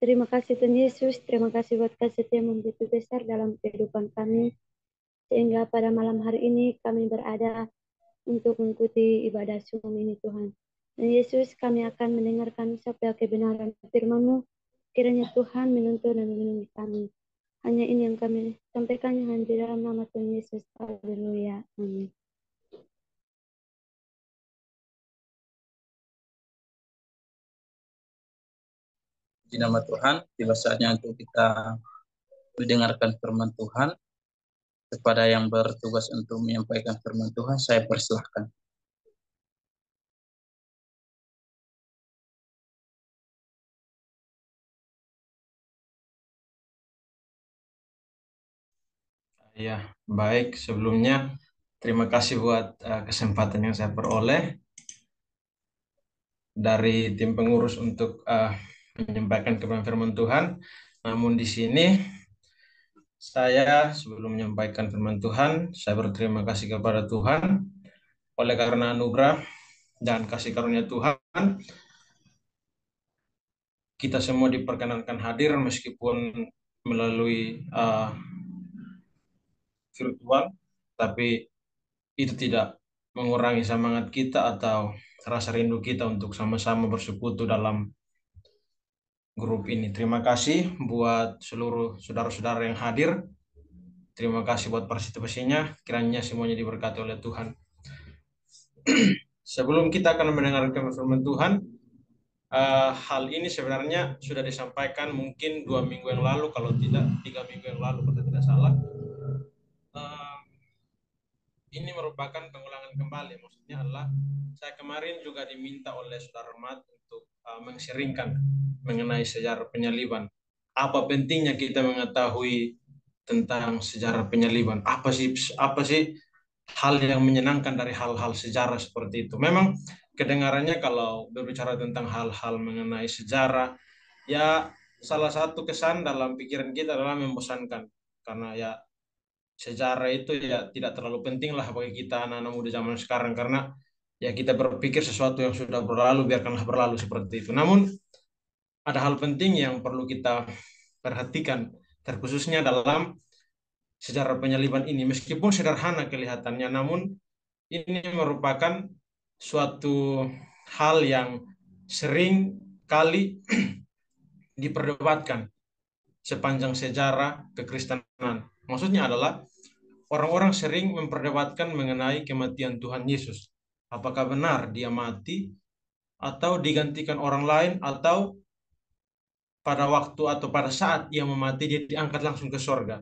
Terima kasih Tuhan Yesus, terima kasih buat kasih yang begitu besar dalam kehidupan kami. Sehingga pada malam hari ini kami berada untuk mengikuti ibadah Zoom ini Tuhan. Dan Yesus, kami akan mendengarkan sabda kebenaran firman-Mu. Kiranya Tuhan menuntun dan melindungi kami. Hanya ini yang kami sampaikan hanya di dalam nama Tuhan Yesus. Haleluya. Amin. Di nama Tuhan, tiba saatnya untuk kita mendengarkan firman Tuhan. Kepada yang bertugas untuk menyampaikan firman Tuhan, saya persilahkan. Ya, baik. Sebelumnya, terima kasih buat kesempatan yang saya peroleh dari tim pengurus untuk menyampaikan kebenaran firman Tuhan. Namun di sini, saya sebelum menyampaikan firman Tuhan, saya berterima kasih kepada Tuhan oleh karena anugerah dan kasih karunia Tuhan. Kita semua diperkenankan hadir meskipun melalui virtual, tapi itu tidak mengurangi semangat kita atau rasa rindu kita untuk sama-sama bersekutu dalam grup ini. Terima kasih buat seluruh saudara-saudara yang hadir. Terima kasih buat partisipasinya. Kiranya semuanya diberkati oleh Tuhan. Sebelum kita akan mendengarkan firman Tuhan, hal ini sebenarnya sudah disampaikan mungkin 2 minggu yang lalu, kalau tidak 3 minggu yang lalu, kalau tidak salah. Ini merupakan pengulangan kembali. Maksudnya adalah saya kemarin juga diminta oleh saudara Mat untuk mensharingkan mengenai sejarah penyaliban. Apa pentingnya kita mengetahui tentang sejarah penyaliban? Apa sih hal yang menyenangkan dari hal-hal sejarah seperti itu? Memang kedengarannya kalau berbicara tentang hal-hal mengenai sejarah, ya salah satu kesan dalam pikiran kita adalah membosankan, karena ya sejarah itu ya tidak terlalu penting lah bagi kita anak-anak muda zaman sekarang, karena ya kita berpikir sesuatu yang sudah berlalu biarkanlah berlalu seperti itu. Namun ada hal penting yang perlu kita perhatikan, terkhususnya dalam sejarah penyaliban ini. Meskipun sederhana kelihatannya, namun ini merupakan suatu hal yang sering kali diperdebatkan sepanjang sejarah kekristenan. Maksudnya adalah orang-orang sering memperdebatkan mengenai kematian Tuhan Yesus. Apakah benar dia mati atau digantikan orang lain, atau pada waktu atau pada saat ia memati dia diangkat langsung ke sorga.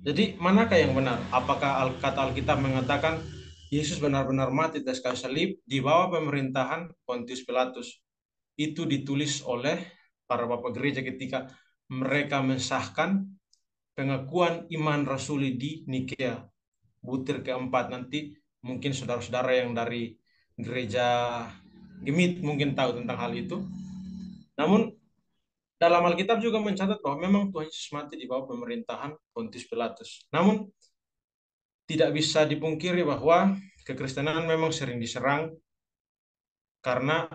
Jadi manakah yang benar? Apakah kata Alkitab mengatakan Yesus benar-benar mati di atas kayu salib di bawah pemerintahan Pontius Pilatus? Itu ditulis oleh para bapak gereja ketika mereka mensahkan pengakuan iman rasuli di Nikea, butir keempat. Nanti mungkin saudara-saudara yang dari gereja Gemit mungkin tahu tentang hal itu. Namun dalam Alkitab juga mencatat bahwa memang Tuhan Yesus mati di bawah pemerintahan Pontius Pilatus. Namun tidak bisa dipungkiri bahwa kekristenan memang sering diserang karena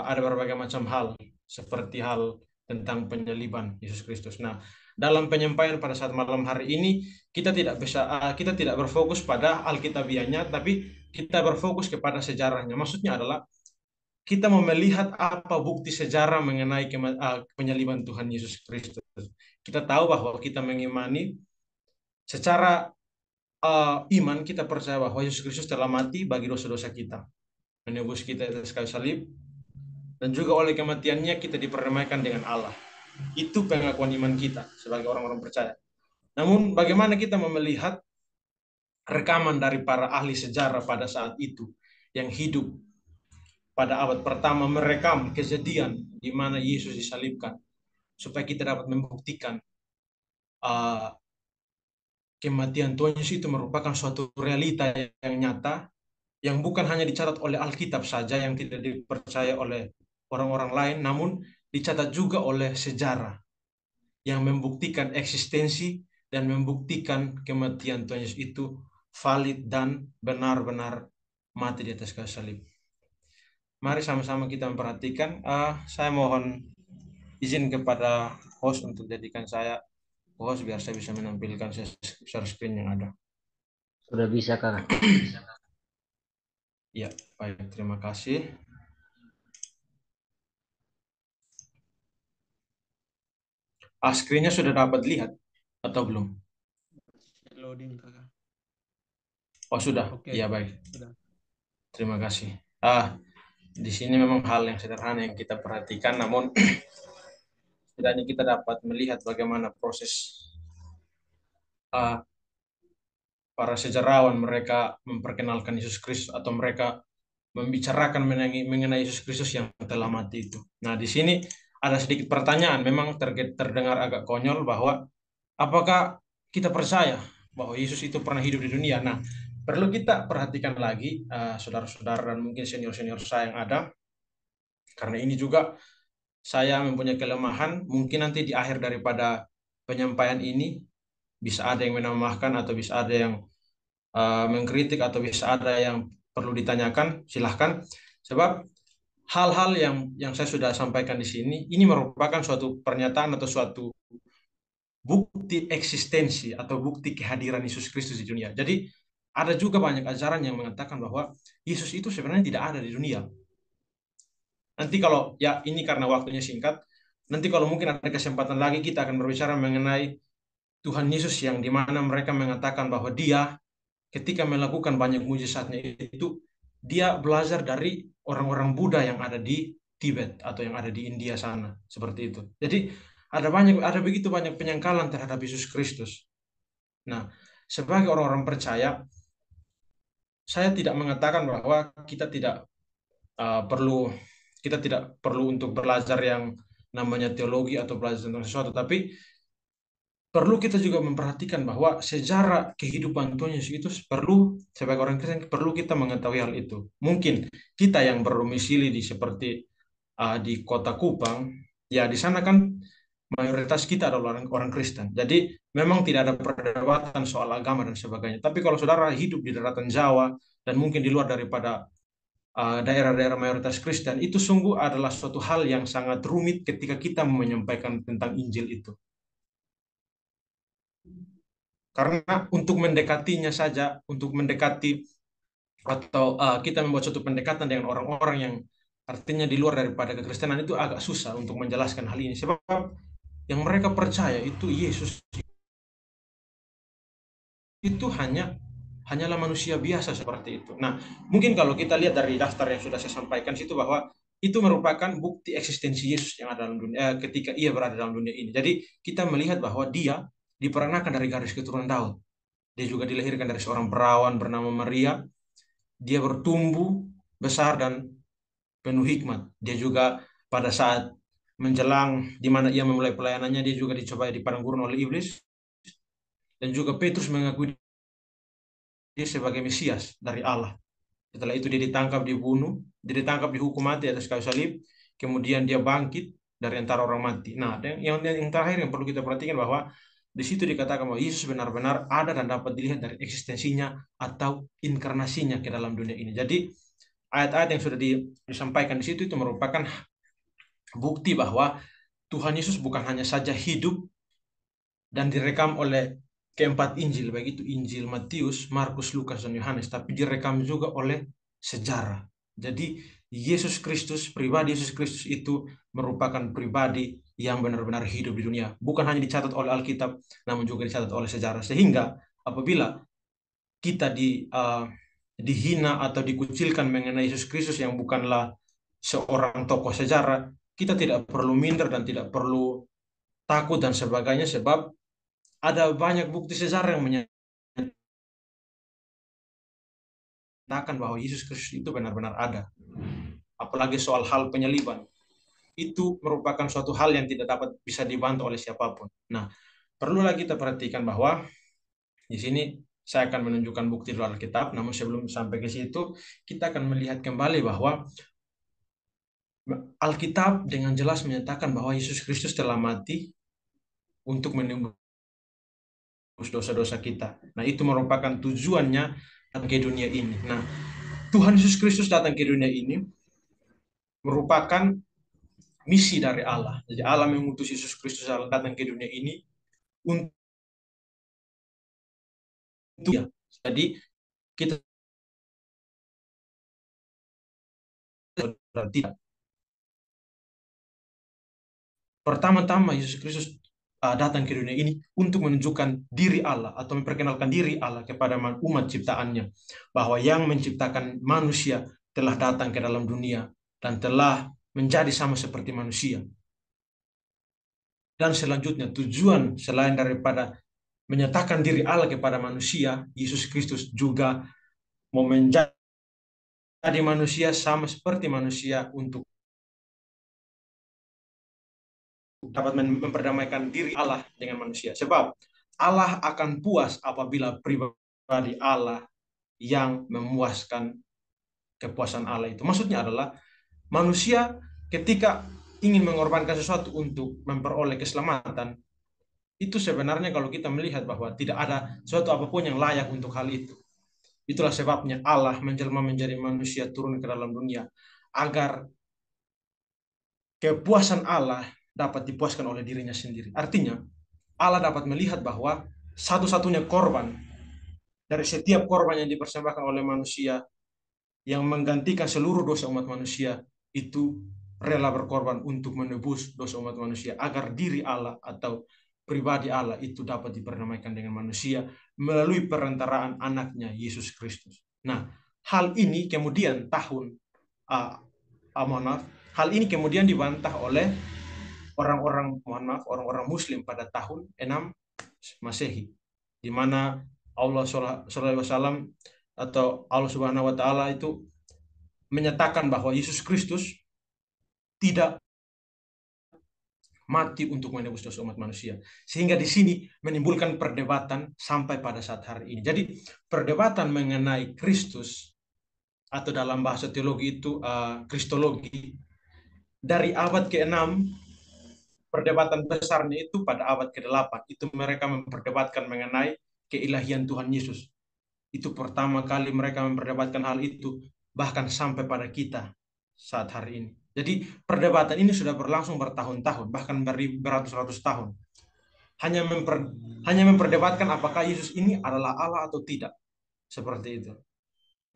ada berbagai macam hal, seperti hal tentang penyaliban Yesus Kristus. Nah, dalam penyampaian pada saat malam hari ini kita tidak berfokus pada Alkitabiahnya, tapi kita berfokus kepada sejarahnya. Maksudnya adalah kita mau melihat apa bukti sejarah mengenai penyaliban Tuhan Yesus Kristus. Kita tahu bahwa kita mengimani secara iman, kita percaya bahwa Yesus Kristus telah mati bagi dosa-dosa kita, menebus kita atas kayu salib, dan juga oleh kematiannya kita diperdamaikan dengan Allah. Itu pengakuan iman kita sebagai orang-orang percaya. Namun bagaimana kita melihat rekaman dari para ahli sejarah pada saat itu yang hidup pada abad pertama merekam kejadian di mana Yesus disalibkan, supaya kita dapat membuktikan kematian Tuhan Yesus itu merupakan suatu realita yang nyata, yang bukan hanya dicatat oleh Alkitab saja yang tidak dipercaya oleh orang-orang lain, namun dicatat juga oleh sejarah yang membuktikan eksistensi dan membuktikan kematian Tuhan Yesus itu valid dan benar-benar mati di atas kayu salib. Mari sama-sama kita memperhatikan. Saya mohon izin kepada host untuk jadikan saya host biar saya bisa menampilkan share screen yang ada. Sudah bisa, Kak. Ya, baik, terima kasih. Screen-nya sudah dapat lihat atau belum? Loading, Kakak. Oh, sudah. Oke. Iya, baik. Sudah. Terima kasih. Di sini memang hal yang sederhana yang kita perhatikan, namun setidaknya kita dapat melihat bagaimana proses para sejarawan mereka memperkenalkan Yesus Kristus atau mereka membicarakan mengenai Yesus Kristus yang telah mati itu. Nah, di sini ada sedikit pertanyaan, memang terdengar agak konyol bahwa apakah kita percaya bahwa Yesus itu pernah hidup di dunia? Nah, perlu kita perhatikan lagi, saudara-saudara dan mungkin senior-senior saya yang ada, karena ini juga saya mempunyai kelemahan, mungkin nanti di akhir daripada penyampaian ini bisa ada yang menambahkan atau bisa ada yang mengkritik atau bisa ada yang perlu ditanyakan, silahkan. Sebab hal-hal yang saya sudah sampaikan di sini, ini merupakan suatu pernyataan atau suatu bukti eksistensi atau bukti kehadiran Yesus Kristus di dunia. Jadi ada juga banyak ajaran yang mengatakan bahwa Yesus itu sebenarnya tidak ada di dunia. Nanti kalau, ya ini karena waktunya singkat, nanti kalau mungkin ada kesempatan lagi kita akan berbicara mengenai Tuhan Yesus yang dimana mereka mengatakan bahwa dia ketika melakukan banyak mujizatnya itu, dia belajar dari orang-orang Buddha yang ada di Tibet atau yang ada di India sana, seperti itu. Jadi ada begitu banyak penyangkalan terhadap Yesus Kristus. Nah, sebagai orang-orang percaya, saya tidak mengatakan bahwa kita tidak perlu untuk belajar yang namanya teologi atau belajar tentang sesuatu, tapi perlu kita juga memperhatikan bahwa sejarah kehidupan Tuhan Yesus itu perlu, sebagai orang Kristen, perlu kita mengetahui hal itu. Mungkin kita yang berdomisili seperti di kota Kupang, ya di sana kan mayoritas kita adalah orang Kristen. Jadi memang tidak ada perdebatan soal agama dan sebagainya. Tapi kalau saudara hidup di daratan Jawa dan mungkin di luar daripada daerah-daerah mayoritas Kristen, itu sungguh adalah suatu hal yang sangat rumit ketika kita menyampaikan tentang Injil itu. Karena untuk mendekatinya saja, untuk mendekati atau kita membuat suatu pendekatan dengan orang-orang yang artinya di luar daripada kekristenan itu agak susah untuk menjelaskan hal ini. Sebab yang mereka percaya itu Yesus itu hanyalah manusia biasa seperti itu. Nah, mungkin kalau kita lihat dari daftar yang sudah saya sampaikan situ bahwa itu merupakan bukti eksistensi Yesus yang ada dalam dunia ketika ia berada dalam dunia ini. Jadi kita melihat bahwa dia diperanakan dari garis keturunan Daud. Dia juga dilahirkan dari seorang perawan bernama Maria. Dia bertumbuh besar dan penuh hikmat. Dia juga pada saat menjelang di mana ia memulai pelayanannya, dia juga dicobai di padang gurun oleh iblis. Dan juga Petrus mengakui dia sebagai Mesias dari Allah. Setelah itu dia ditangkap, dibunuh, dia ditangkap, dihukum mati atas kayu salib, kemudian dia bangkit dari antara orang mati. Nah, yang terakhir yang perlu kita perhatikan bahwa di situ dikatakan bahwa Yesus benar-benar ada dan dapat dilihat dari eksistensinya atau inkarnasinya ke dalam dunia ini. Jadi ayat-ayat yang sudah disampaikan di situ itu merupakan bukti bahwa Tuhan Yesus bukan hanya saja hidup dan direkam oleh keempat Injil, baik itu Injil Matius, Markus, Lukas, dan Yohanes, tapi direkam juga oleh sejarah. Jadi Yesus Kristus, pribadi Yesus Kristus itu merupakan pribadi yang benar-benar hidup di dunia. Bukan hanya dicatat oleh Alkitab, namun juga dicatat oleh sejarah. Sehingga apabila kita dihina atau dikucilkan mengenai Yesus Kristus yang bukanlah seorang tokoh sejarah, kita tidak perlu minder dan tidak perlu takut dan sebagainya, sebab ada banyak bukti sejarah yang menyatakan bahwa Yesus Kristus itu benar-benar ada. Apalagi soal hal penyaliban. Itu merupakan suatu hal yang tidak dapat bisa dibantah oleh siapapun. Nah, perlulah kita perhatikan bahwa di sini saya akan menunjukkan bukti dari Alkitab, namun sebelum sampai ke situ, kita akan melihat kembali bahwa Alkitab dengan jelas menyatakan bahwa Yesus Kristus telah mati untuk menembus dosa-dosa kita. Nah, itu merupakan tujuannya datang ke dunia ini. Nah, Tuhan Yesus Kristus datang ke dunia ini merupakan misi dari Allah. Jadi Allah mengutus Yesus Kristus datang ke dunia ini untuk ya. Jadi kita tidak. Pertama-tama Yesus Kristus datang ke dunia ini untuk menunjukkan diri Allah atau memperkenalkan diri Allah kepada umat ciptaannya, bahwa yang menciptakan manusia telah datang ke dalam dunia dan telah menjadi sama seperti manusia. Dan selanjutnya tujuan selain daripada menyatakan diri Allah kepada manusia, Yesus Kristus juga mau menjadi manusia sama seperti manusia untuk dapat memperdamaikan diri Allah dengan manusia. Sebab Allah akan puas apabila pribadi Allah yang memuaskan kepuasan Allah itu. Maksudnya adalah manusia ketika ingin mengorbankan sesuatu untuk memperoleh keselamatan, itu sebenarnya kalau kita melihat bahwa tidak ada sesuatu apapun yang layak untuk hal itu. Itulah sebabnya Allah menjelma menjadi manusia turun ke dalam dunia agar kepuasan Allah dapat dipuaskan oleh dirinya sendiri. Artinya, Allah dapat melihat bahwa satu-satunya korban dari setiap korban yang dipersembahkan oleh manusia yang menggantikan seluruh dosa umat manusia itu rela berkorban untuk menebus dosa umat manusia agar diri Allah atau pribadi Allah itu dapat diperdamaikan dengan manusia melalui perantaraan anaknya Yesus Kristus. Nah, hal ini kemudian hal ini kemudian dibantah oleh orang-orang Muslim pada tahun 6 Masehi, di mana Allah SAW atau Allah Subhanahu Wa Taala itu menyatakan bahwa Yesus Kristus tidak mati untuk menebus dosa umat manusia, sehingga di sini menimbulkan perdebatan sampai pada saat hari ini. Jadi perdebatan mengenai Kristus atau dalam bahasa teologi itu kristologi dari abad ke-6. Perdebatan besarnya itu pada abad ke-8. Itu mereka memperdebatkan mengenai keilahian Tuhan Yesus. Itu pertama kali mereka memperdebatkan hal itu, bahkan sampai pada kita saat hari ini. Jadi perdebatan ini sudah berlangsung bertahun-tahun, bahkan beratus-ratus tahun. Hanya memperdebatkan apakah Yesus ini adalah Allah atau tidak. Seperti itu.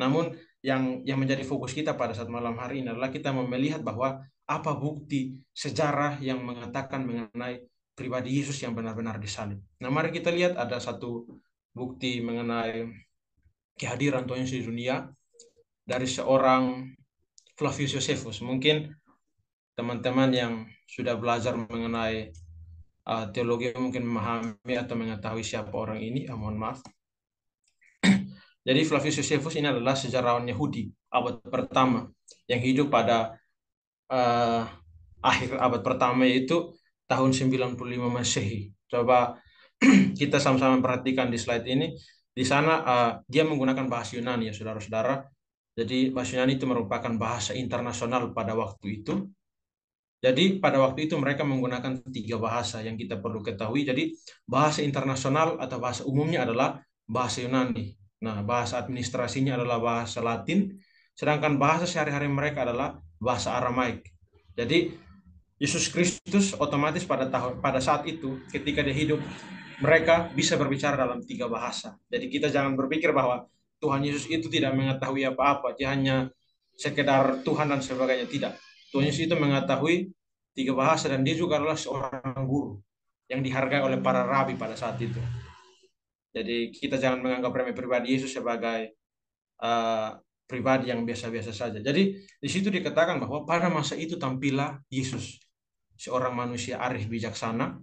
Namun yang menjadi fokus kita pada saat malam hari ini adalah kita melihat bahwa apa bukti sejarah yang mengatakan mengenai pribadi Yesus yang benar-benar disalib. Nah, mari kita lihat ada satu bukti mengenai kehadiran Tuhan Yesus di dunia dari seorang Flavius Josephus. Mungkin teman-teman yang sudah belajar mengenai teologi mungkin memahami atau mengetahui siapa orang ini. Mohon maaf. Jadi Flavius Josephus ini adalah sejarawan Yahudi abad pertama yang hidup pada akhir abad pertama, yaitu tahun 95 Masehi. Coba kita sama-sama perhatikan di slide ini. Di sana dia menggunakan bahasa Yunani ya saudara-saudara. Jadi bahasa Yunani itu merupakan bahasa internasional pada waktu itu. Jadi pada waktu itu mereka menggunakan 3 bahasa yang kita perlu ketahui. Jadi bahasa internasional atau bahasa umumnya adalah bahasa Yunani. Nah, bahasa administrasinya adalah bahasa Latin, sedangkan bahasa sehari-hari mereka adalah bahasa Aramaik. Jadi Yesus Kristus otomatis pada saat itu ketika dia hidup, mereka bisa berbicara dalam 3 bahasa. Jadi kita jangan berpikir bahwa Tuhan Yesus itu tidak mengetahui apa-apa, dia hanya sekedar Tuhan dan sebagainya. Tidak. Tuhan Yesus itu mengetahui 3 bahasa dan dia juga adalah seorang guru yang dihargai oleh para rabi pada saat itu. Jadi kita jangan menganggap pribadi Yesus sebagai pribadi yang biasa-biasa saja. Jadi di situ dikatakan bahwa pada masa itu tampillah Yesus, seorang manusia arif bijaksana,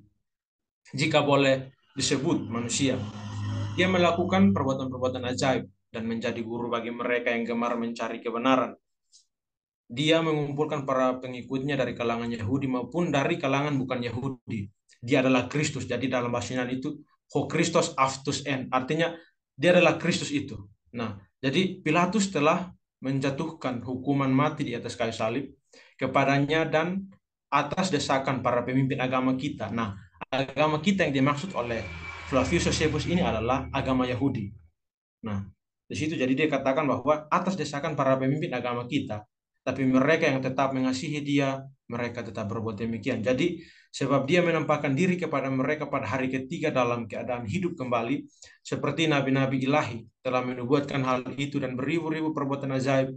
jika boleh disebut manusia. Dia melakukan perbuatan-perbuatan ajaib dan menjadi guru bagi mereka yang gemar mencari kebenaran. Dia mengumpulkan para pengikutnya dari kalangan Yahudi maupun dari kalangan bukan Yahudi. Dia adalah Kristus. Jadi dalam bahasa Yunani itu Ho Christos Aftus En. Artinya dia adalah Kristus itu. Nah, jadi Pilatus telah menjatuhkan hukuman mati di atas kayu salib kepadanya dan atas desakan para pemimpin agama kita. Nah, agama kita yang dimaksud oleh Flavius Josephus ini adalah agama Yahudi. Nah, di situ jadi dia katakan bahwa atas desakan para pemimpin agama kita, tapi mereka yang tetap mengasihi dia mereka tetap berbuat demikian. Jadi sebab dia menampakkan diri kepada mereka pada hari ketiga dalam keadaan hidup kembali, seperti nabi-nabi ilahi telah menubuatkan hal itu dan beribu-ribu perbuatan ajaib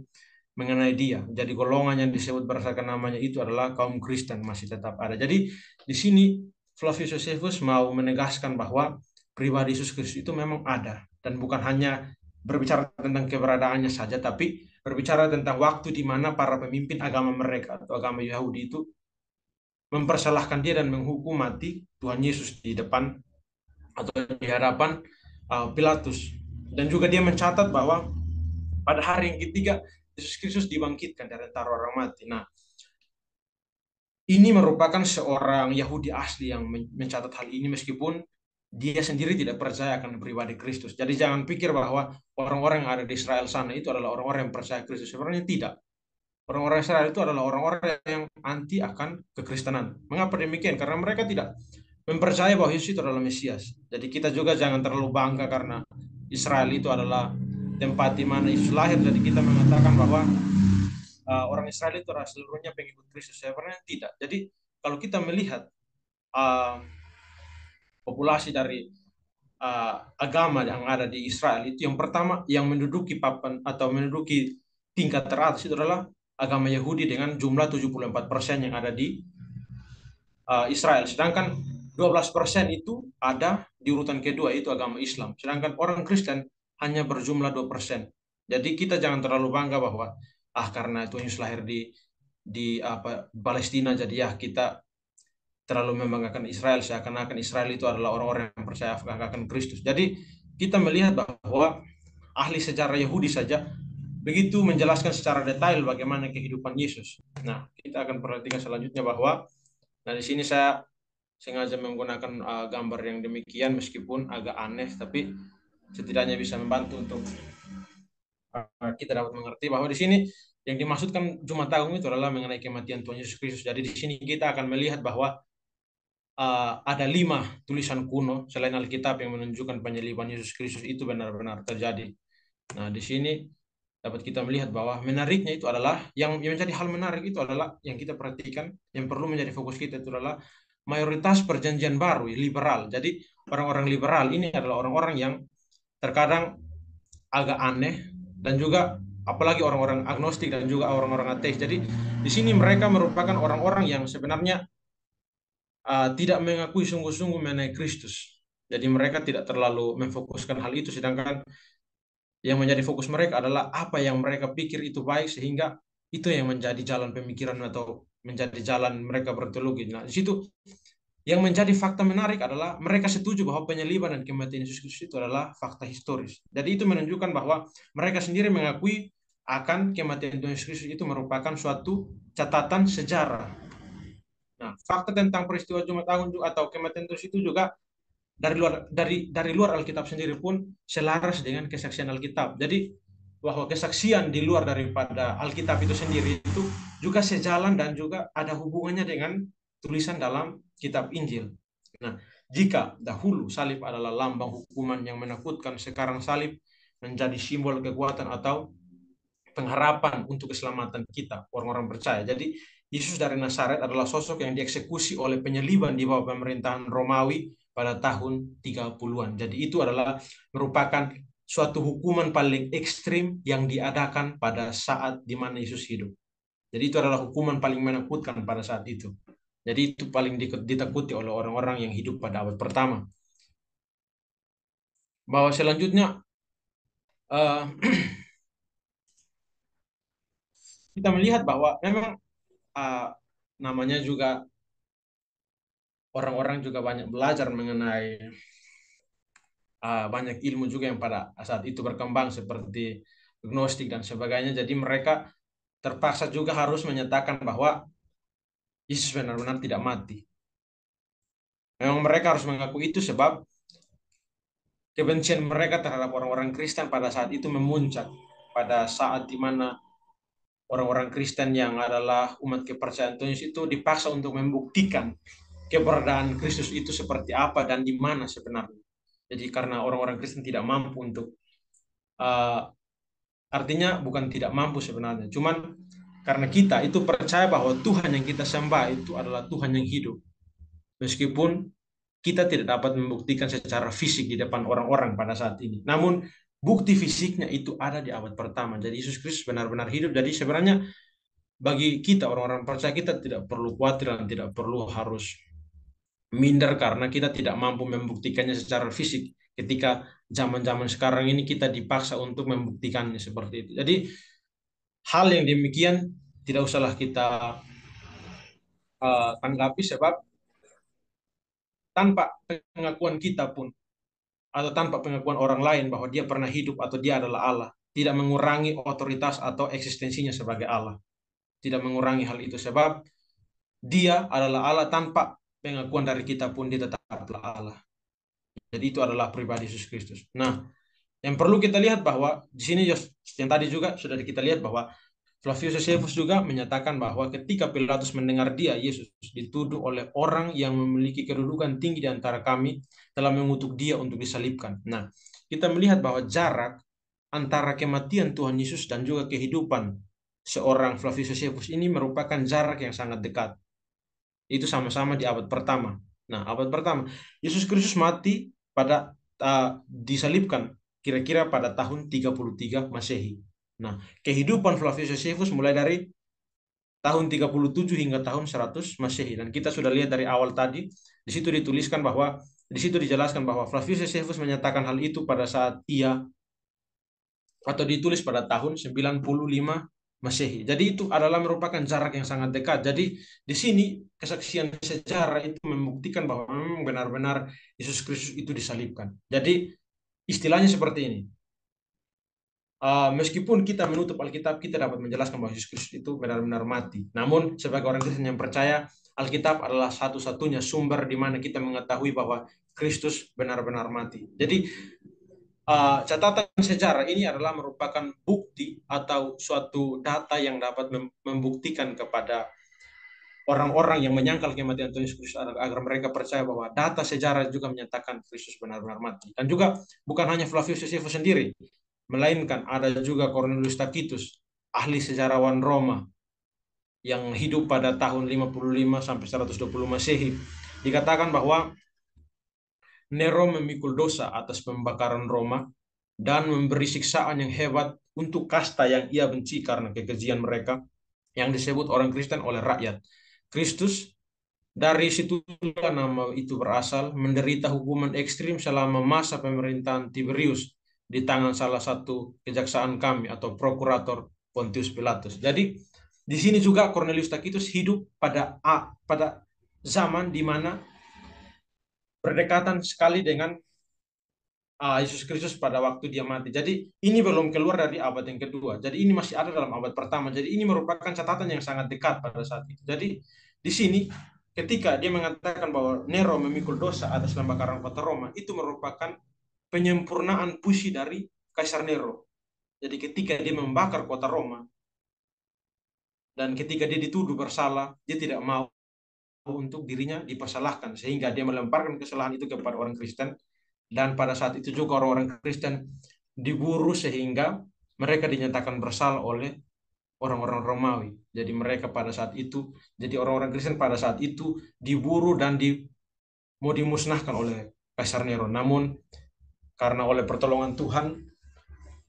mengenai dia. Jadi golongan yang disebut berdasarkan namanya itu adalah kaum Kristen masih tetap ada. Jadi di sini Flavius Josephus mau menegaskan bahwa pribadi Yesus Kristus itu memang ada, dan bukan hanya berbicara tentang keberadaannya saja, tapi berbicara tentang waktu di mana para pemimpin agama mereka atau agama Yahudi itu mempersalahkan dia dan menghukum mati Tuhan Yesus di depan atau di hadapan Pilatus. Dan juga dia mencatat bahwa pada hari yang ketiga Yesus Kristus dibangkitkan dari antara orang mati. Nah, ini merupakan seorang Yahudi asli yang mencatat hal ini meskipun dia sendiri tidak percaya akan pribadi Kristus. Jadi jangan pikir bahwa orang-orang yang ada di Israel sana itu adalah orang-orang yang percaya Kristus. Sebenarnya tidak. Orang-orang Israel itu adalah orang-orang yang anti akan kekristenan. Mengapa demikian? Karena mereka tidak mempercayai bahwa Yesus itu adalah Mesias. Jadi kita juga jangan terlalu bangga karena Israel itu adalah tempat di mana Yesus lahir. Jadi kita mengatakan bahwa orang Israel itu adalah seluruhnya pengikut Kristus. Sebenarnya tidak. Jadi kalau kita melihat populasi dari agama yang ada di Israel itu, yang pertama yang menduduki papan atau menduduki tingkat teratas itu adalah agama Yahudi dengan jumlah 74% yang ada di Israel. Sedangkan 12% itu ada di urutan kedua, itu agama Islam. Sedangkan orang Kristen hanya berjumlah 2%. Jadi kita jangan terlalu bangga bahwa karena Tuhan Yesus lahir di Palestina, jadi ya kita terlalu membanggakan Israel, seakan-akan Israel itu adalah orang-orang yang percaya akan Kristus. Jadi kita melihat bahwa ahli sejarah Yahudi saja begitu menjelaskan secara detail bagaimana kehidupan Yesus. Nah, kita akan perhatikan selanjutnya bahwa, nah di sini saya sengaja menggunakan gambar yang demikian meskipun agak aneh, tapi setidaknya bisa membantu untuk kita dapat mengerti bahwa di sini yang dimaksudkan Jumat Agung itu adalah mengenai kematian Tuhan Yesus Kristus. Jadi di sini kita akan melihat bahwa ada 5 tulisan kuno selain Alkitab yang menunjukkan penyaliban Yesus Kristus itu benar-benar terjadi. Nah, di sini dapat kita melihat bahwa menariknya itu adalah yang menjadi hal menarik itu adalah yang kita perhatikan, yang perlu menjadi fokus kita itu adalah mayoritas perjanjian baru liberal. Jadi orang-orang liberal ini adalah orang-orang yang terkadang agak aneh, dan juga apalagi orang-orang agnostik dan juga orang-orang ateis. Jadi di sini mereka merupakan orang-orang yang sebenarnya tidak mengakui sungguh-sungguh mengenai Kristus. Jadi mereka tidak terlalu memfokuskan hal itu, sedangkan yang menjadi fokus mereka adalah apa yang mereka pikir itu baik, sehingga itu yang menjadi jalan pemikiran atau menjadi jalan mereka berteologi. Nah, di situ yang menjadi fakta menarik adalah mereka setuju bahwa penyaliban dan kematian Yesus Kristus itu adalah fakta historis. Jadi itu menunjukkan bahwa mereka sendiri mengakui akan kematian Tuhan Yesus Kristus itu merupakan suatu catatan sejarah. Nah, fakta tentang peristiwa Jumat Agung atau kematian Yesus itu juga dari luar Alkitab sendiri pun selaras dengan kesaksian Alkitab. Jadi bahwa kesaksian di luar daripada Alkitab itu sendiri itu juga sejalan dan juga ada hubungannya dengan tulisan dalam kitab Injil. Nah, jika dahulu salib adalah lambang hukuman yang menakutkan, sekarang salib menjadi simbol kekuatan atau pengharapan untuk keselamatan kita, orang-orang percaya. Jadi Yesus dari Nazaret adalah sosok yang dieksekusi oleh penyaliban di bawah pemerintahan Romawi pada tahun 30-an. Jadi itu adalah merupakan suatu hukuman paling ekstrim yang diadakan pada saat di mana Yesus hidup. Jadi itu adalah hukuman paling menakutkan pada saat itu. Jadi itu paling ditakuti oleh orang-orang yang hidup pada abad pertama. Bahwa selanjutnya kita melihat bahwa memang namanya juga orang-orang juga banyak belajar mengenai banyak ilmu juga yang pada saat itu berkembang seperti gnostik dan sebagainya. Jadi mereka terpaksa juga harus menyatakan bahwa Yesus benar-benar tidak mati. Memang mereka harus mengaku itu sebab kebencian mereka terhadap orang-orang Kristen pada saat itu memuncak. Pada saat di mana orang-orang Kristen yang adalah umat kepercayaan Tuhan Yesus itu dipaksa untuk membuktikan keberadaan Kristus itu seperti apa dan di mana sebenarnya. Jadi karena orang-orang Kristen tidak mampu untuk artinya bukan tidak mampu sebenarnya, cuman Karena kita itu percaya bahwa Tuhan yang kita sembah itu adalah Tuhan yang hidup. Meskipun kita tidak dapat membuktikan secara fisik di depan orang-orang pada saat ini. Namun bukti fisiknya itu ada di abad pertama. Jadi Yesus Kristus benar-benar hidup. Jadi sebenarnya bagi kita orang-orang percaya, kita tidak perlu khawatir dan tidak perlu harus minder karena kita tidak mampu membuktikannya secara fisik. Ketika zaman-zaman sekarang ini kita dipaksa untuk membuktikannya seperti itu. Jadi hal yang demikian tidak usahlah kita tanggapi, sebab tanpa pengakuan kita pun atau tanpa pengakuan orang lain bahwa dia pernah hidup atau dia adalah Allah, tidak mengurangi otoritas atau eksistensinya sebagai Allah. Tidak mengurangi hal itu, sebab dia adalah Allah. Tanpa pengakuan dari kita pun dia tetaplah Allah. Jadi itu adalah pribadi Yesus Kristus. Nah, yang perlu kita lihat bahwa di sini yang tadi juga sudah kita lihat bahwa Flavius Josephus juga menyatakan bahwa ketika Pilatus mendengar dia, Yesus, dituduh oleh orang yang memiliki kedudukan tinggi di antara kami, telah mengutuk dia untuk disalibkan. Nah, kita melihat bahwa jarak antara kematian Tuhan Yesus dan juga kehidupan seorang Flavius Josephus ini merupakan jarak yang sangat dekat. Itu sama-sama di abad pertama. Nah, abad pertama, Yesus Kristus mati pada disalibkan kira-kira pada tahun 33 Masehi. Nah, kehidupan Flavius Josephus mulai dari tahun 37 hingga tahun 100 Masehi. Dan kita sudah lihat dari awal tadi, di situ dituliskan bahwa, di situ dijelaskan bahwa Flavius Josephus menyatakan hal itu pada saat ia, atau ditulis pada tahun 95 Masehi. Jadi itu adalah merupakan jarak yang sangat dekat. Jadi di sini kesaksian sejarah itu membuktikan bahwa memang benar-benar Yesus Kristus itu disalibkan. Jadi istilahnya seperti ini. Meskipun kita menutup Alkitab, kita dapat menjelaskan bahwa Yesus Kristus itu benar-benar mati. Namun sebagai orang Kristen yang percaya, Alkitab adalah satu-satunya sumber di mana kita mengetahui bahwa Kristus benar-benar mati. Jadi catatan sejarah ini adalah merupakan bukti atau suatu data yang dapat membuktikan kepada orang-orang yang menyangkal kematian Tuhan Yesus Kristus agar mereka percaya bahwa data sejarah juga menyatakan Kristus benar-benar mati. Dan juga bukan hanya Flavius Josephus sendiri, melainkan ada juga Cornelius Tacitus, ahli sejarawan Roma yang hidup pada tahun 55 sampai 120 Masehi. Dikatakan bahwa Nero memikul dosa atas pembakaran Roma dan memberi siksaan yang hebat untuk kasta yang ia benci karena kekejian mereka yang disebut orang Kristen oleh rakyat. Kristus, dari situ nama itu berasal, menderita hukuman ekstrim selama masa pemerintahan Tiberius di tangan salah satu kejaksaan kami atau prokurator Pontius Pilatus. Jadi di sini juga Cornelius Tacitus hidup pada zaman di mana berdekatan sekali dengan Yesus Kristus pada waktu dia mati. Jadi ini belum keluar dari abad yang kedua. Jadi ini masih ada dalam abad pertama. Jadi ini merupakan catatan yang sangat dekat pada saat itu. Jadi di sini ketika dia mengatakan bahwa Nero memikul dosa atas pembakaran kota Roma, itu merupakan penyempurnaan puisi dari Kaisar Nero. Jadi ketika dia membakar kota Roma dan ketika dia dituduh bersalah, dia tidak mau untuk dirinya dipersalahkan, sehingga dia melemparkan kesalahan itu kepada orang Kristen. Dan pada saat itu juga orang-orang Kristen diburu sehingga mereka dinyatakan bersalah oleh orang-orang Romawi. Jadi mereka pada saat itu, jadi orang-orang Kristen pada saat itu diburu dan mau dimusnahkan oleh Kaisar Nero. Namun karena oleh pertolongan Tuhan,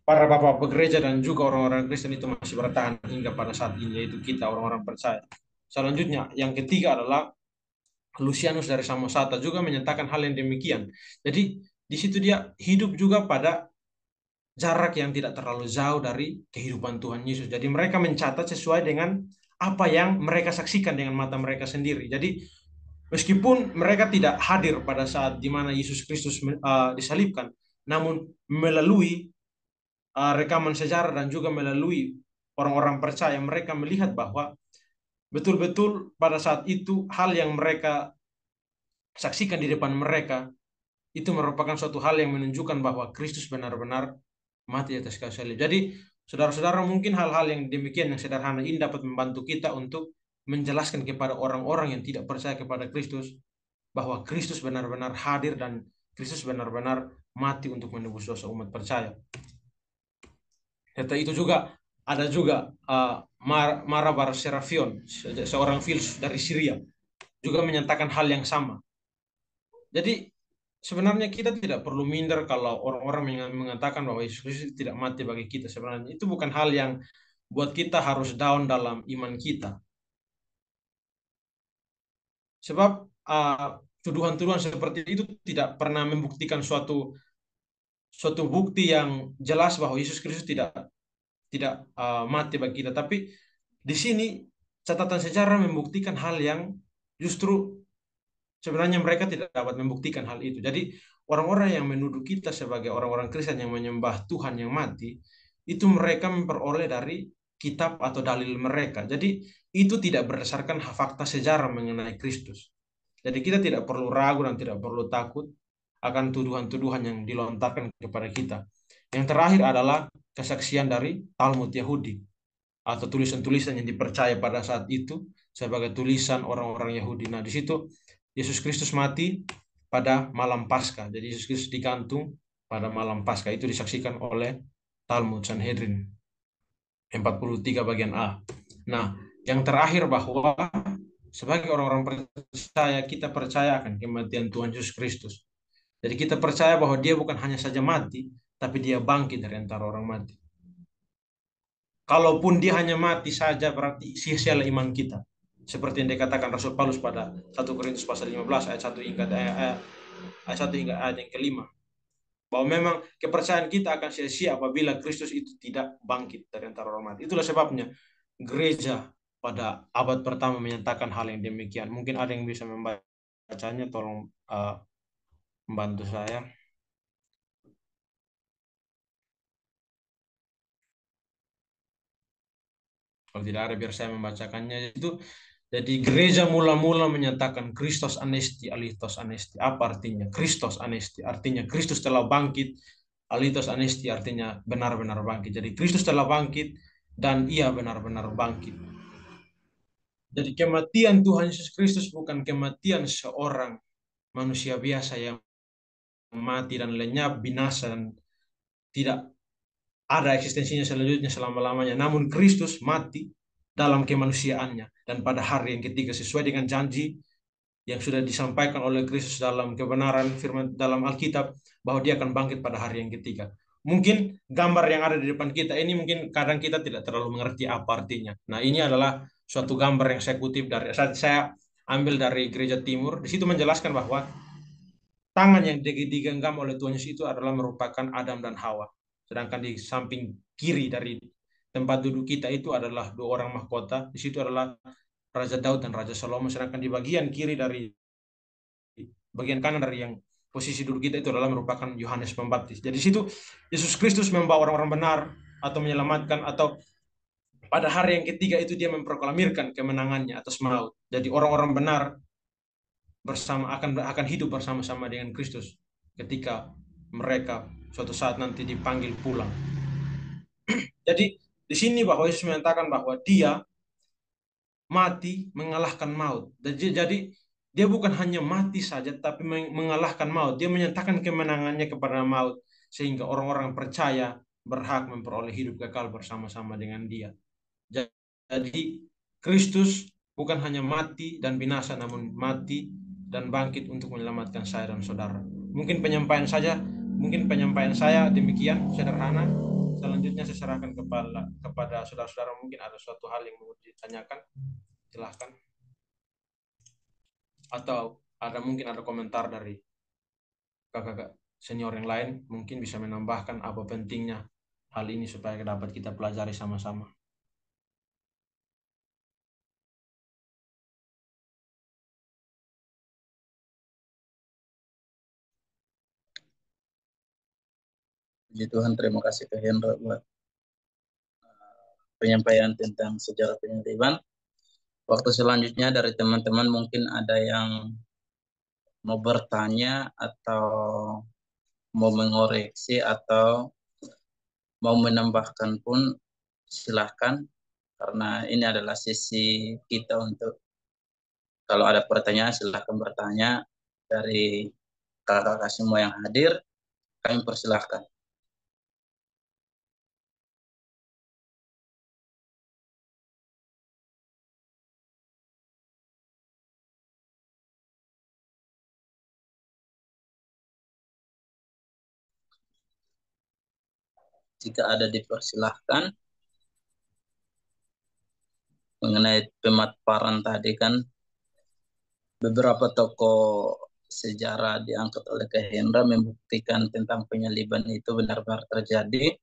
para bapak gereja dan juga orang-orang Kristen itu masih bertahan hingga pada saat ini, yaitu kita orang-orang percaya. Selanjutnya, yang ketiga adalah Lucianus dari Samosata juga menyatakan hal yang demikian. Jadi di situ dia hidup juga pada jarak yang tidak terlalu jauh dari kehidupan Tuhan Yesus. Jadi mereka mencatat sesuai dengan apa yang mereka saksikan dengan mata mereka sendiri. Jadi meskipun mereka tidak hadir pada saat di mana Yesus Kristus disalibkan, namun melalui rekaman sejarah dan juga melalui orang-orang percaya, mereka melihat bahwa betul-betul pada saat itu hal yang mereka saksikan di depan mereka itu merupakan suatu hal yang menunjukkan bahwa Kristus benar-benar mati atas kayu salib. Jadi, saudara-saudara, mungkin hal-hal yang demikian yang sederhana ini dapat membantu kita untuk menjelaskan kepada orang-orang yang tidak percaya kepada Kristus bahwa Kristus benar-benar hadir dan Kristus benar-benar mati untuk menebus dosa umat percaya. Serta itu juga ada juga Marabar Serafion, seorang filsuf dari Syria, juga menyatakan hal yang sama. Jadi sebenarnya kita tidak perlu minder kalau orang-orang mengatakan bahwa Yesus Kristus tidak mati bagi kita. Sebenarnya itu bukan hal yang buat kita harus down dalam iman kita. Sebab tuduhan-tuduhan seperti itu tidak pernah membuktikan suatu bukti yang jelas bahwa Yesus Kristus tidak mati bagi kita. Tapi di sini catatan sejarah membuktikan hal yang justru sebenarnya mereka tidak dapat membuktikan hal itu. Jadi orang-orang yang menuduh kita sebagai orang-orang Kristen yang menyembah Tuhan yang mati, itu mereka memperoleh dari kitab atau dalil mereka. Jadi itu tidak berdasarkan fakta sejarah mengenai Kristus. Jadi kita tidak perlu ragu dan tidak perlu takut akan tuduhan-tuduhan yang dilontarkan kepada kita. Yang terakhir adalah kesaksian dari Talmud Yahudi atau tulisan-tulisan yang dipercaya pada saat itu sebagai tulisan orang-orang Yahudi. Nah, di situ Yesus Kristus mati pada malam Paskah. Jadi Yesus Kristus digantung pada malam Paskah. Itu disaksikan oleh Talmud Sanhedrin 43 bagian A. Nah, yang terakhir bahwa sebagai orang-orang percaya, kita percaya akan kematian Tuhan Yesus Kristus. Jadi kita percaya bahwa dia bukan hanya saja mati, tapi dia bangkit dari antara orang mati. Kalaupun dia hanya mati saja, berarti sia-sialah iman kita. Seperti yang dikatakan Rasul Paulus pada 1 Korintus pasal 15 ayat 1 hingga ayat yang kelima. Bahwa memang kepercayaan kita akan sia-sia apabila Kristus itu tidak bangkit dari antara orang mati. Itulah sebabnya gereja pada abad pertama menyatakan hal yang demikian. Mungkin ada yang bisa membacanya, tolong membantu saya. Kalau tidak ada, biar saya membacakannya. Itu jadi gereja mula-mula menyatakan Kristus anesti, alitos anesti. Apa artinya? Kristus anesti artinya Kristus telah bangkit. Alitos anesti artinya benar-benar bangkit. Jadi Kristus telah bangkit dan ia benar-benar bangkit. Jadi kematian Tuhan Yesus Kristus bukan kematian seorang manusia biasa yang mati dan lenyap, binasa dan tidak ada eksistensinya selanjutnya selama-lamanya. Namun Kristus mati dalam kemanusiaannya dan pada hari yang ketiga sesuai dengan janji yang sudah disampaikan oleh Kristus dalam kebenaran firman dalam Alkitab bahwa dia akan bangkit pada hari yang ketiga. Mungkin gambar yang ada di depan kita ini mungkin kadang kita tidak terlalu mengerti apa artinya. Nah, ini adalah suatu gambar yang saya kutip dari saya ambil dari Gereja Timur. Di situ menjelaskan bahwa tangan yang digenggam oleh Tuhan Yesus itu adalah merupakan Adam dan Hawa. Sedangkan di samping kiri dari tempat duduk kita itu adalah dua orang mahkota. Di situ adalah Raja Daud dan Raja Salomo. Sedangkan di bagian kiri dari bagian kanan dari yang posisi duduk kita itu adalah merupakan Yohanes Pembaptis. Jadi di situ Yesus Kristus membawa orang-orang benar atau menyelamatkan atau pada hari yang ketiga itu dia memproklamirkan kemenangannya atas maut. Jadi orang-orang benar akan hidup bersama-sama dengan Kristus ketika mereka suatu saat nanti dipanggil pulang. Jadi di sini bahwa Yesus menyatakan bahwa dia mati mengalahkan maut. Jadi dia bukan hanya mati saja tapi mengalahkan maut. Dia menyatakan kemenangannya kepada maut sehingga orang-orang percaya berhak memperoleh hidup kekal bersama-sama dengan dia. Jadi Kristus bukan hanya mati dan binasa namun mati dan bangkit untuk menyelamatkan saya dan saudara. Mungkin penyampaian saya demikian sederhana. Selanjutnya saya serahkan kepada saudara-saudara, mungkin ada suatu hal yang mau ditanyakan. Silahkan. Atau mungkin ada komentar dari kakak-kakak senior yang lain, mungkin bisa menambahkan apa pentingnya hal ini supaya dapat kita pelajari sama-sama. Puji Tuhan, terima kasih ke Hendra buat penyampaian tentang sejarah penyaliban. Waktu selanjutnya dari teman-teman mungkin ada yang mau bertanya atau mau mengoreksi atau mau menambahkan pun silahkan, karena ini adalah sesi kita untuk kalau ada pertanyaan silahkan bertanya. Dari kakak-kakak semua yang hadir, kami persilahkan. Jika ada dipersilahkan. Mengenai pemaparan tadi kan beberapa tokoh sejarah diangkat oleh Kak Hendra membuktikan tentang penyaliban itu benar-benar terjadi.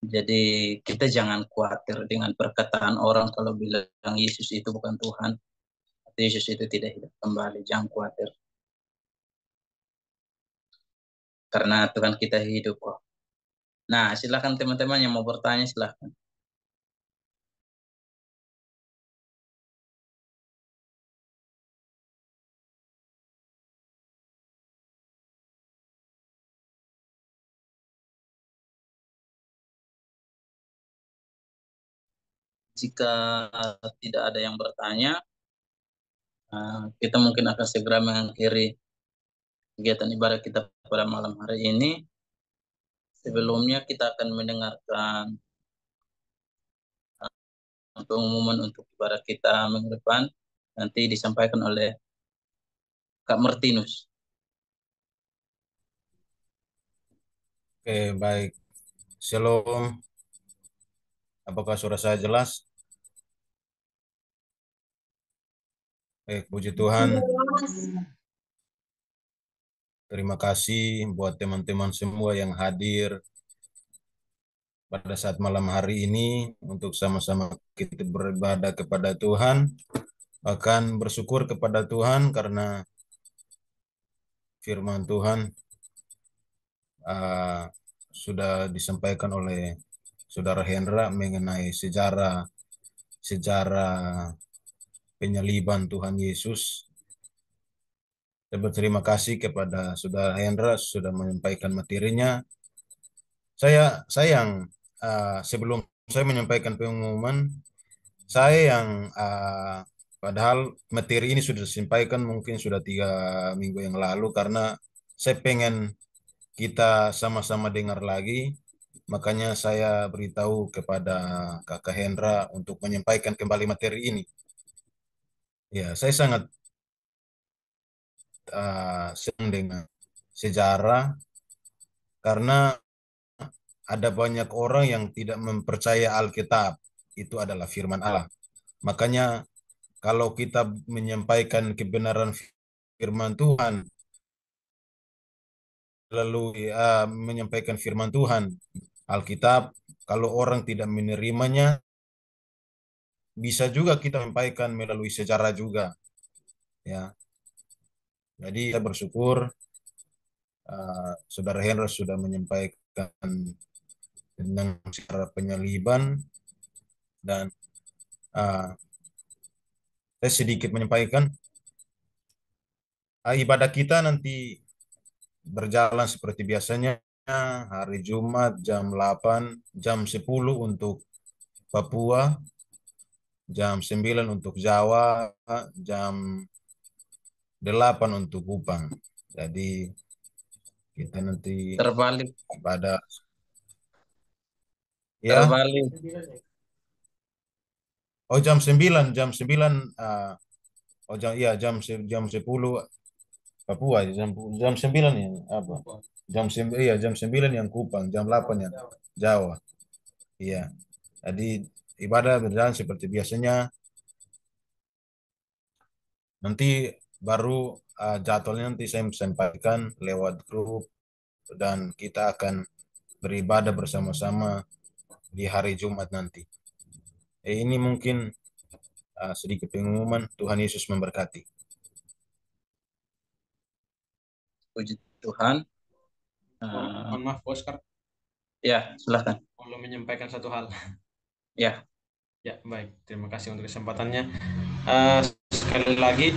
Jadi kita jangan khawatir dengan perkataan orang kalau bilang Yesus itu bukan Tuhan, atau Yesus itu tidak hidup kembali. Jangan khawatir. Karena Tuhan kita hidup kok. Nah, silakan teman-teman yang mau bertanya, silakan. Jika tidak ada yang bertanya, kita mungkin akan segera mengakhiri kegiatan ibadah kita pada malam hari ini. Sebelumnya kita akan mendengarkan pengumuman untuk ibadah kita minggu depan. Nanti disampaikan oleh Kak Martinus. Oke, baik. Shalom. Apakah suara saya jelas? Baik, puji Tuhan. Terima kasih buat teman-teman semua yang hadir pada saat malam hari ini untuk sama-sama kita beribadah kepada Tuhan. Bahkan bersyukur kepada Tuhan karena firman Tuhan sudah disampaikan oleh Saudara Hendra mengenai sejarah penyaliban Tuhan Yesus. Saya berterima kasih kepada Saudara Hendra sudah menyampaikan materinya. Saya yang sebelum saya menyampaikan pengumuman, saya yang padahal materi ini sudah disampaikan mungkin sudah 3 minggu yang lalu karena saya pengen kita sama-sama dengar lagi. Makanya saya beritahu kepada Kakak Hendra untuk menyampaikan kembali materi ini. Ya, saya sangat senang dengan sejarah karena ada banyak orang yang tidak mempercaya Alkitab. Itu adalah firman Allah. Makanya kalau kita menyampaikan kebenaran firman Tuhan, lalu menyampaikan firman Tuhan, Alkitab, kalau orang tidak menerimanya, bisa juga kita menyampaikan melalui sejarah juga. Ya, jadi saya bersyukur Saudara Hendra sudah menyampaikan tentang sejarah penyaliban dan saya sedikit menyampaikan ibadah kita nanti berjalan seperti biasanya hari Jumat jam 8, jam 10 untuk Papua, jam 9 untuk Jawa, jam 8 untuk Kupang. Jadi kita nanti Terbalik. ibadah ya. Terbalik. Oh jam 9 oh jam 10 Papua jam 9 yang apa? Jam 9 yang Kupang, jam 8 yang Jawa. Iya. Jadi ibadah berjalan seperti biasanya. Nanti baru jadwalnya nanti saya sampaikan lewat grup dan kita akan beribadah bersama-sama di hari Jumat nanti. Ini mungkin sedikit pengumuman. Tuhan Yesus memberkati. Puji Tuhan. Mohon maaf, Oscar. Ya, silakan. Mau menyampaikan satu hal. Ya. Ya, baik. Terima kasih untuk kesempatannya. Sekali lagi,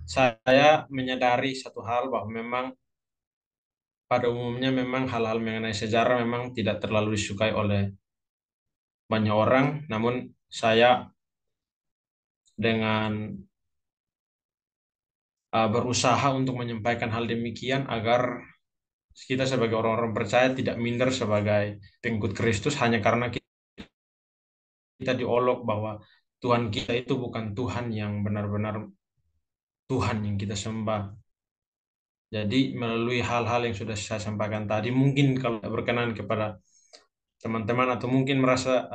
saya menyadari satu hal bahwa memang pada umumnya memang hal-hal mengenai sejarah memang tidak terlalu disukai oleh banyak orang. Namun saya dengan berusaha untuk menyampaikan hal demikian agar kita sebagai orang-orang percaya tidak minder sebagai pengikut Kristus hanya karena kita diolok bahwa Tuhan kita itu bukan Tuhan yang benar-benar Tuhan yang kita sembah. Jadi melalui hal-hal yang sudah saya sampaikan tadi, mungkin kalau berkenan kepada teman-teman atau mungkin merasa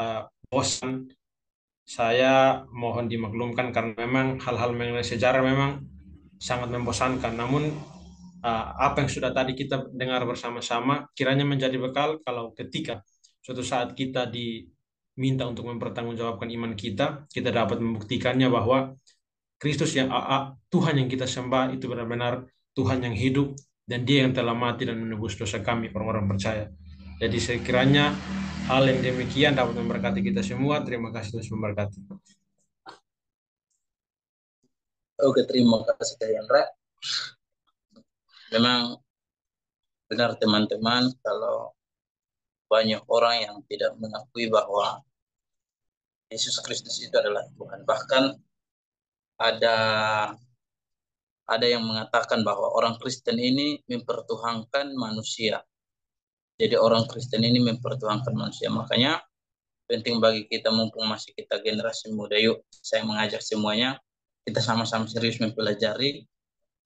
bosan, saya mohon dimaklumkan karena memang hal-hal mengenai sejarah memang sangat membosankan. Namun apa yang sudah tadi kita dengar bersama-sama kiranya menjadi bekal kalau ketika suatu saat kita diminta untuk mempertanggungjawabkan iman kita, kita dapat membuktikannya bahwa Kristus yang Tuhan yang kita sembah itu benar-benar Tuhan yang hidup dan Dia yang telah mati dan menebus dosa kami orang-orang percaya. Jadi sekiranya hal yang demikian dapat memberkati kita semua. Terima kasih, Tuhan memberkati. Oke, terima kasih Kak Hendra. Memang benar teman-teman, kalau banyak orang yang tidak mengakui bahwa Yesus Kristus itu adalah Tuhan. Bahkan ada yang mengatakan bahwa orang Kristen ini mempertuhankan manusia. Jadi orang Kristen ini mempertuhankan manusia. Makanya penting bagi kita, mumpung masih kita generasi muda, yuk saya mengajak semuanya, kita sama-sama serius mempelajari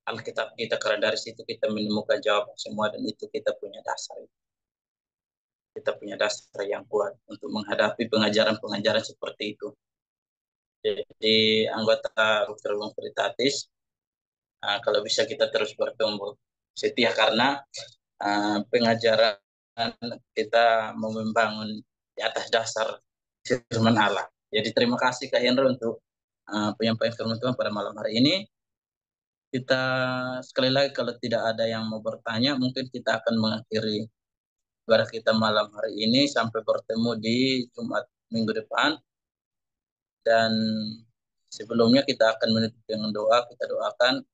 Alkitab kita, karena dari situ kita menemukan jawaban semua, dan itu kita punya dasar. Kita punya dasar yang kuat untuk menghadapi pengajaran-pengajaran seperti itu. Jadi anggota Ruang Veritatis, kalau bisa kita terus bertumbuh setia, karena pengajaran kita mau membangun di atas dasar firman Allah. Jadi terima kasih Kak Hendra untuk penyampaian firman Tuhan pada malam hari ini. Kita sekali lagi, kalau tidak ada yang mau bertanya, mungkin kita akan mengakhiri ibadah kita malam hari ini. Sampai bertemu di Jumat minggu depan. Dan sebelumnya kita akan menutup dengan doa. Kita doakan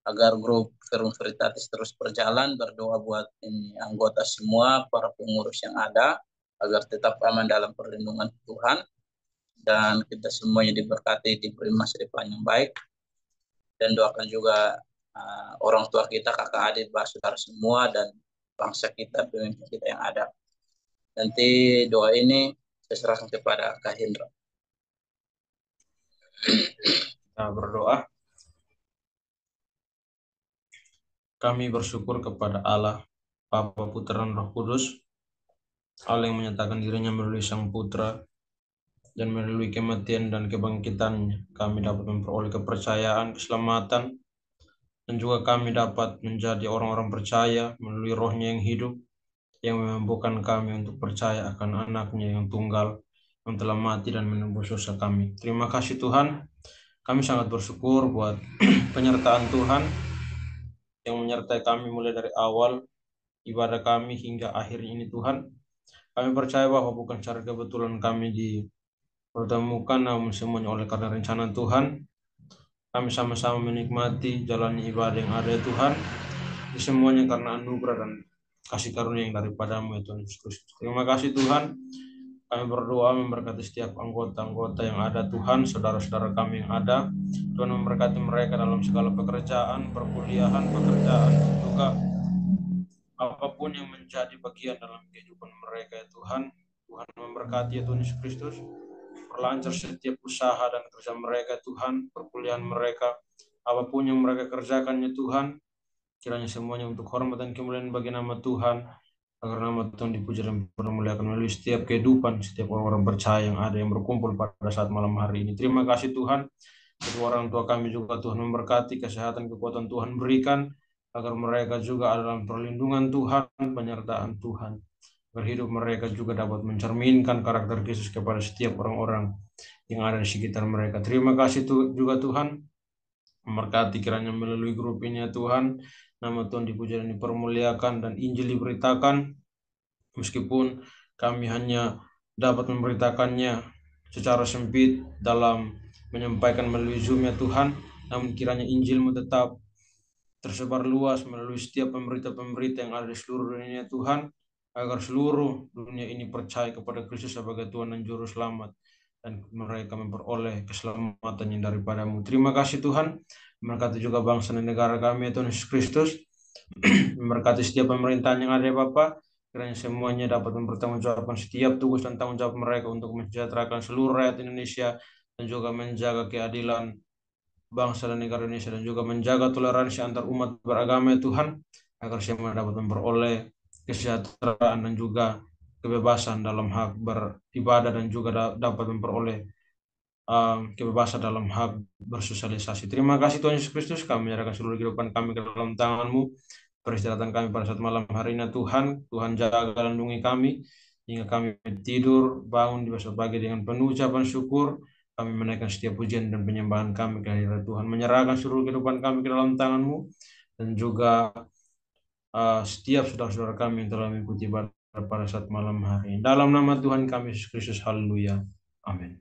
agar grup Forum Veritatis terus berjalan, berdoa buat anggota semua, para pengurus yang ada, agar tetap aman dalam perlindungan Tuhan, dan kita semuanya diberkati, diberi masa depan yang baik. Dan doakan juga orang tua kita, kakak adik, saudara semua, dan bangsa kita, pemimpin kita yang ada. Nanti doa ini saya serahkan kepada Kak Hendra. Kita berdoa. Kami bersyukur kepada Allah, Bapa, Putra, dan Roh Kudus, Allah yang menyatakan dirinya melalui Sang Putra, dan melalui kematian dan kebangkitannya kami dapat memperoleh kepercayaan, keselamatan, dan juga kami dapat menjadi orang-orang percaya melalui Roh-Nya yang hidup, yang memampukan kami untuk percaya akan Anak-Nya yang tunggal, yang telah mati dan menembus dosa kami. Terima kasih Tuhan, kami sangat bersyukur buat penyertaan Tuhan yang menyertai kami mulai dari awal ibadah kami hingga akhirnya ini Tuhan. Kami percaya bahwa bukan secara kebetulan kami dipertemukan, namun semuanya oleh karena rencana Tuhan. Kami sama-sama menikmati jalannya ibadah yang ada ya Tuhan. Di semuanya karena anugerah dan kasih karunia yang daripadamu ya Tuhan Yesus Kristus. Terima kasih Tuhan. Kami berdoa memberkati setiap anggota-anggota yang ada Tuhan, saudara-saudara kami yang ada. Tuhan memberkati mereka dalam segala pekerjaan, perkuliahan, pekerjaan, juga apapun yang menjadi bagian dalam kehidupan mereka ya Tuhan. Tuhan memberkati ya Tuhan Yesus Kristus. Perlancar setiap usaha dan kerja mereka Tuhan, perkuliahan mereka, apapun yang mereka kerjakan ya Tuhan, kiranya semuanya untuk hormat dan kemuliaan bagi nama Tuhan, agar nama Tuhan dipuji dan dipermuliakan melalui setiap kehidupan, setiap orang-orang percaya yang ada yang berkumpul pada saat malam hari ini. Terima kasih Tuhan. Kedua orang tua kami juga Tuhan memberkati, kesehatan, kekuatan Tuhan berikan, agar mereka juga ada dalam perlindungan Tuhan, penyertaan Tuhan. Berhidup mereka juga dapat mencerminkan karakter Yesus kepada setiap orang-orang yang ada di sekitar mereka. Terima kasih juga Tuhan. Memberkati kiranya melalui grup ini ya Tuhan, nama Tuhan dipuji dan dipermuliakan, dan Injil diberitakan. Meskipun kami hanya dapat memberitakannya secara sempit dalam menyampaikan melalui Zoom ya Tuhan, namun kiranya Injil-Mu tetap tersebar luas melalui setiap pemberita-pemberita yang ada di seluruh dunia Tuhan, agar seluruh dunia ini percaya kepada Kristus sebagai Tuhan dan Juru Selamat, dan mereka memperoleh keselamatan yang daripada-Mu. Terima kasih Tuhan. Memberkati juga bangsa dan negara kami Tuhan Yesus Kristus. Memberkati setiap pemerintahan yang ada ya Bapa. Kiranya semuanya dapat mempertanggungjawabkan setiap tugas dan tanggung jawab mereka untuk mensejahterakan seluruh rakyat Indonesia, dan juga menjaga keadilan bangsa dan negara Indonesia, dan juga menjaga toleransi antar umat beragama ya Tuhan, agar semua dapat memperoleh kesejahteraan dan juga kebebasan dalam hak beribadah dan juga dapat memperoleh kebebasan dalam hak bersosialisasi. Terima kasih Tuhan Yesus Kristus, kami menyerahkan seluruh kehidupan kami ke dalam tangan-Mu. Peristirahatan kami pada saat malam hari ini Tuhan jaga dan lindungi kami hingga kami tidur bangun di besok pagi dengan penuh ucapan syukur. Kami menaikkan setiap pujian dan penyembahan kami ke hadirat Tuhan, menyerahkan seluruh kehidupan kami ke dalam tangan-Mu, dan juga setiap saudara-saudara kami yang telah mengikuti pada saat malam hari ini. Dalam nama Tuhan kami Yesus Kristus, haleluya, amin.